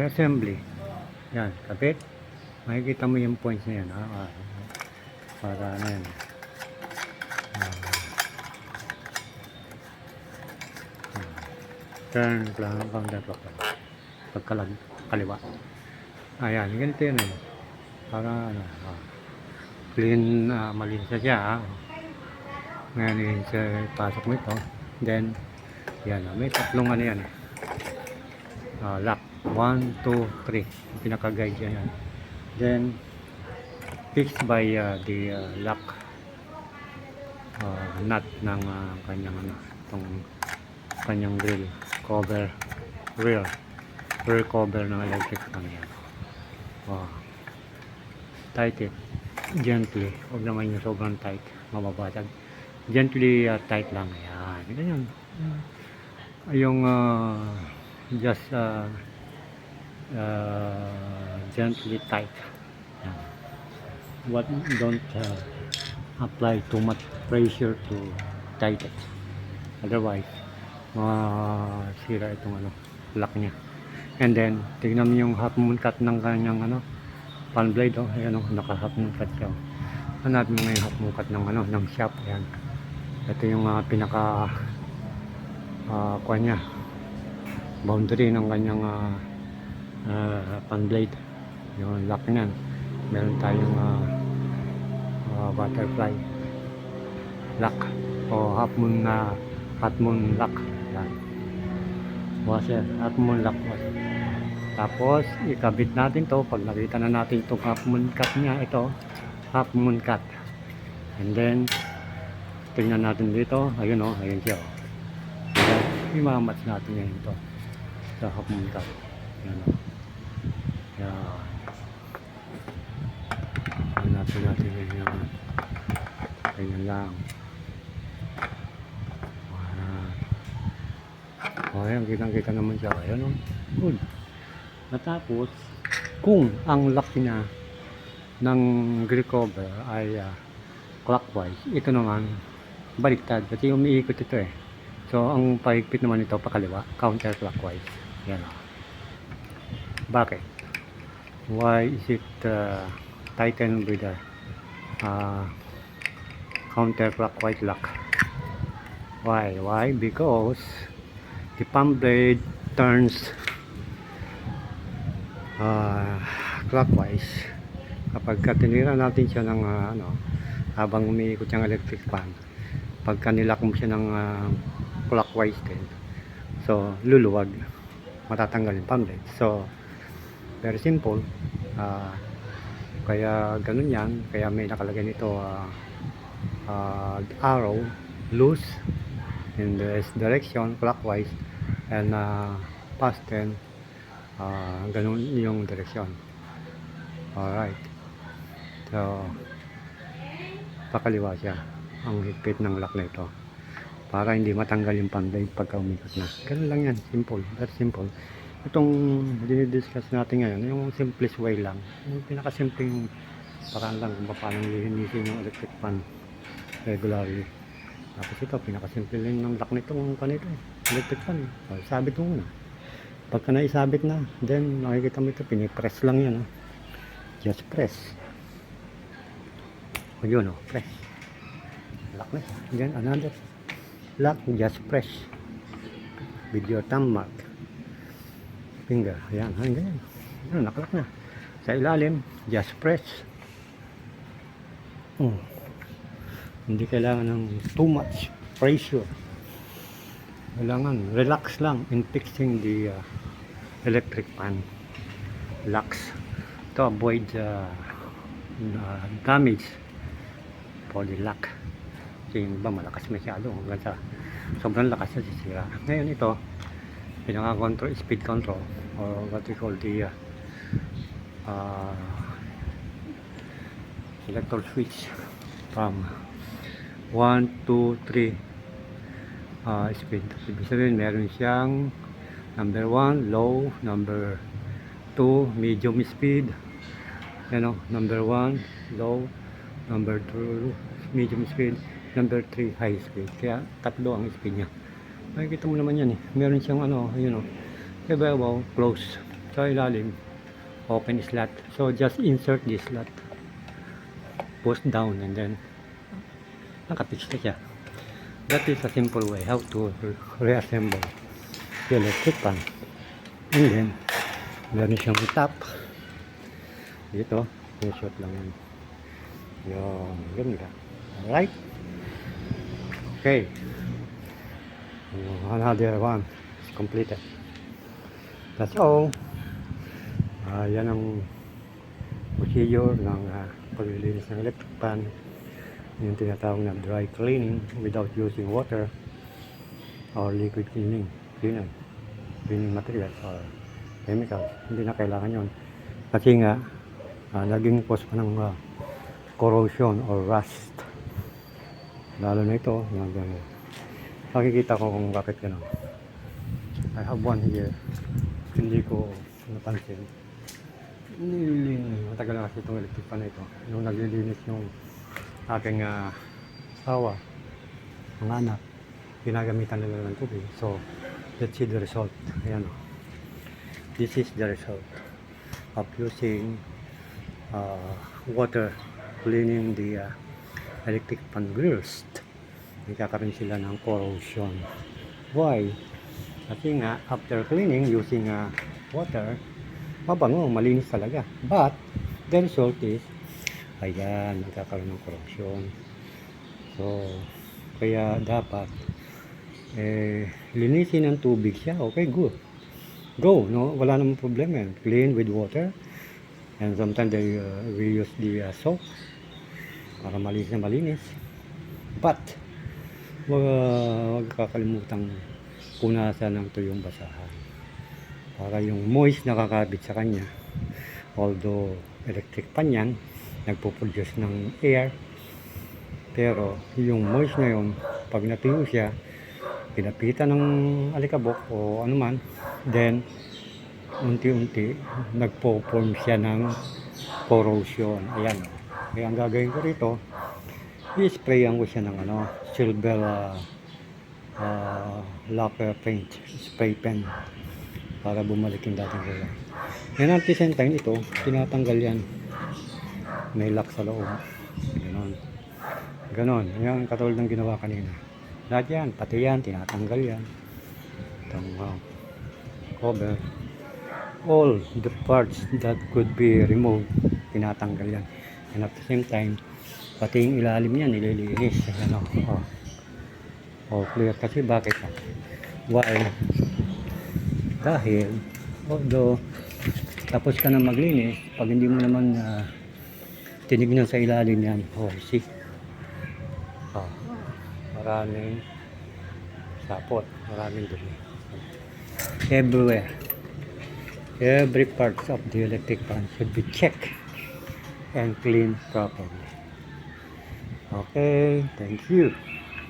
reassembly. Yan, kapit. Makikita mo yung points na yan. Para ano yan. Turn, counterclockwise. Kaliwa. Ayan, ganito yun eh. Para ano, clean, malinis na siya. Ngayon, pasok mo ito. Then, yan, may tatlong ano yan. Lock. 1, 2, 3. Pinaka-guide yan. Then, fixed by the lock nut ng kanyang ano, itong kanyang grill cover, rear cover ng electric fan yan. Tight it gently, huwag naman yung sobrang tight, mababasag. Gently tight lang yan, ganyan. Yung just gently tight. What don't apply too much pressure to tighten, otherwise masira itong ano, lock nya. And then tignan mo yung half moon cut ng kanyang ano, fan blade. Ayan naka half moon cut siya. Hanapin mo yung half moon cut ng ano, ng shaft. Ayan, ito yung pinaka kanya boundary ng kanyang fan blade, yung lock niyan. Meron tayong butterfly lock o half moon lock. Yan, washer, half moon lock washer. Tapos ikabit natin to pag nakita na natin itong half moon cut nya. Ito half moon cut, and then tingnan natin dito. Ayun ayun siya. Imamatch natin ngayon ito sa half moon cut. Yan yan. Hanapin natin yung ganyan lang. Ayan, kitang-kita naman siya. Ayan good. Natapos, kung ang lock niya ng grill cover ay clockwise, ito naman baliktad kasi umiikot ito eh. So ang paigpit naman ito pakaliwa, counterclockwise. Yan. Bakit? Why is it tightened with a counterclockwise lock? Why? Because the pump blade turns clockwise. Kapag tinira natin siya ng habang umiikot yung electric fan, pagka nilock mo siya ng clockwise din, so luluwag, matatanggal yung pump blade. So very simple. Kaya ganun yan. Kaya may nakalagay nito arrow loose in this direction, clockwise, and fasten ganun yung direction. Alright, so pakaliwa siya ang higpit ng lock na ito para hindi matanggal yung pump blade pagka umikot na. Ganun lang yan, simple, very simple. Itong dinidiscuss natin ngayon, yung simplest way lang, yung pinakasimpleng paraan lang kung paano linisin yung electric fan regularly. Tapos ito, pinakasimple lang ng lock nitong kanito electric fan. So, sabit mo muna. Pagka naisabit na, then makikita mo ito, pinipress lang yan. Just press. O yun, press. Lock na. Then another lock, just press with your thumb mark finger. Ayan, ganyan. Nakalock na. Sa ilalim, just press. Hindi kailangan ng too much pressure. Kailangan relax lang in fixing the electric fan locks to avoid damage for the lock. Kasi yung iba malakas masyado, hanggang sa sobrang lakas na sisira. Ngayon ito, pinaka-control, speed control, or what we call the selector switch from 1, 2, 3 speed. Ibig sabihin meron siyang number 1 low, number 2 medium speed, number 1 low, number 2 medium speed, number 3 high speed. Kaya tatlo ang speed niya. Makikita mo naman yan eh. Meron siyang close. sa ilalim, open slot. So just insert this slot, push down, and then nakapix na siya. That is a simple way how to reassemble the electric fan. And then meron siyang top dito, i-shot lang yun. Yung ganda. Alright, okay, another one is completed. That's all. Yan ang procedure ng paglilinis ng electric fan, yung tinatawag na dry cleaning without using water or liquid cleaning materials or chemicals. Hindi na kailangan yon kasi nga naging cause pa ng corrosion or rust, lalo na ito yung makikita ko kung bakit gano'n. I have one here, hindi ko napansin. Matagal na kasi itong electric fan na ito. Nung naglilinis yung aking asawa, mga anak, ginagamitan nila ng tubig. So let's see the result. Ayan, this is the result of using water cleaning the electric fan grills. Nagkakaroon sila ng corrosion. Why? Kasi nga after cleaning using water, mabango, malinis talaga. But the result is, ayan, nagkakaroon ng corrosion. So kaya dapat linisin ng tubig siya. Okay, good, go, no, wala namang problema. Clean with water, and sometimes they reuse the soap para malinis na malinis. But wag kakalimutan punasan ng tuyong basahan para yung moist nakakabit sa kanya. Although electric fan yan, nagpo-produce ng air, pero yung moist na yun, pag natuyo siya, pinapitan ng alikabok o anuman, then unti-unti nagpo-form siya ng corrosion. Ayan, kaya ang gagawin ko rito, i-sprayan ko siya ng silver lacquer paint, spray pen, para bumalik yung dating kulay. And at the same time, ito, tinatanggal yan. May lock sa loob. Ganon. Ganon. Yan, katulad ng ginawa kanina. Lahat yan, pati yan, tinatanggal yan. Itong cover. All the parts that could be removed, tinatanggal yan. And at the same time, pati yung ilalim yan, nililinis. Clear. Kasi bakit? Why? Dahil, although tapos ka na maglinis, pag hindi mo naman tinignan sa ilalim yan, see? Maraming sapot, maraming dumi. Everywhere. Every part of the electric fan should be checked and cleaned properly. Okay, thank you.